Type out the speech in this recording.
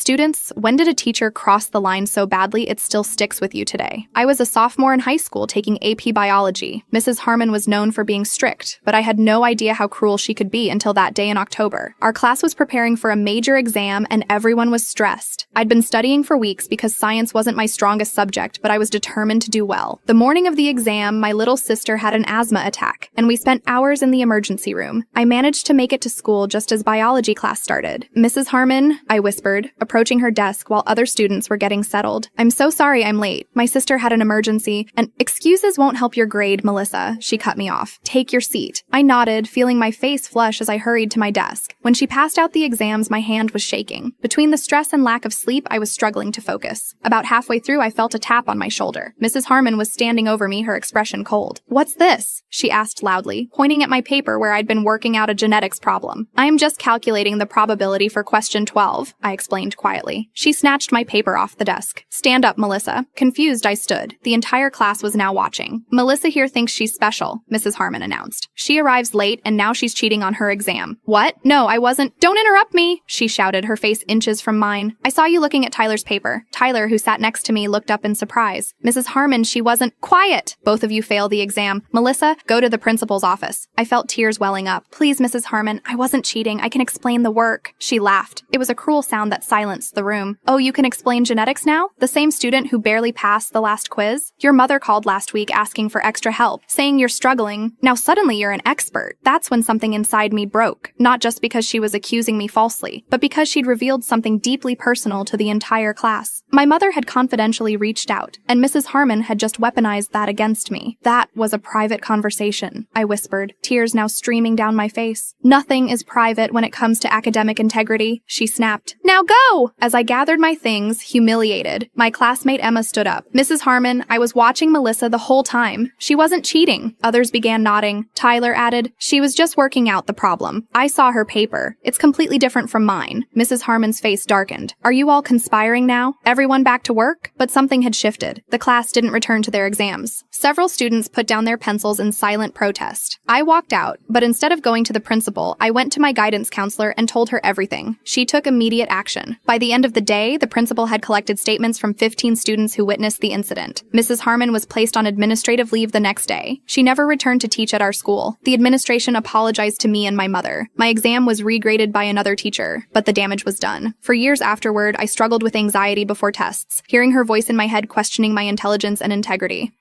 Students, when did a teacher cross the line so badly it still sticks with you today? I was a sophomore in high school taking AP Biology. Mrs. Harmon was known for being strict, but I had no idea how cruel she could be until that day in October. Our class was preparing for a major exam and everyone was stressed. I'd been studying for weeks because science wasn't my strongest subject, but I was determined to do well. The morning of the exam, my little sister had an asthma attack, and we spent hours in the emergency room. I managed to make it to school just as biology class started. Mrs. Harmon, I whispered, approaching her desk while other students were getting settled. I'm so sorry I'm late. My sister had an emergency, and excuses won't help your grade, Melissa, she cut me off. Take your seat. I nodded, feeling my face flush as I hurried to my desk. When she passed out the exams, my hand was shaking. Between the stress and lack of sleep, I was struggling to focus. About halfway through, I felt a tap on my shoulder. Mrs. Harmon was standing over me, her expression cold. What's this? She asked loudly, pointing at my paper where I'd been working out a genetics problem. I am just calculating the probability for question 12, I explained quietly. She snatched my paper off the desk. Stand up, Melissa. Confused, I stood. The entire class was now watching. Melissa here thinks she's special, Mrs. Harmon announced. She arrives late and now she's cheating on her exam. What? No, I wasn't. Don't interrupt me, she shouted, her face inches from mine. I saw you looking at Tyler's paper. Tyler, who sat next to me, looked up in surprise. Mrs. Harmon, she wasn't. Quiet! Both of you failed the exam. Melissa, go to the principal's office. I felt tears welling up. Please, Mrs. Harmon, I wasn't cheating. I can explain the work. She laughed. It was a cruel sound that silenced the room. Oh, you can explain genetics now? The same student who barely passed the last quiz? Your mother called last week asking for extra help, saying you're struggling. Now suddenly you're an expert. That's when something inside me broke. Not just because she was accusing me falsely, but because she'd revealed something deeply personal to the entire class. My mother had confidentially reached out, and Mrs. Harmon had just weaponized that against me. That was a private conversation, I whispered, tears now streaming down my face. Nothing is private when it comes to academic integrity, she snapped. Now go! As I gathered my things, humiliated, my classmate Emma stood up. Mrs. Harmon, I was watching Melissa the whole time. She wasn't cheating. Others began nodding. Tyler added, she was just working out the problem. I saw her paper. It's completely different from mine. Mrs. Harmon's face darkened. Are you all conspiring now? Everyone back to work? But something had shifted. The class didn't return to their exams. Several students put down their pencils in silent protest. I walked out, but instead of going to the principal, I went to my guidance counselor and told her everything. She took immediate action. By the end of the day, the principal had collected statements from 15 students who witnessed the incident. Mrs. Harmon was placed on administrative leave the next day. She never returned to teach at our school. The administration apologized to me and my mother. My exam was regraded by another teacher, but the damage was done. For years afterward, I struggled with anxiety before tests, hearing her voice in my head questioning my intelligence and integrity.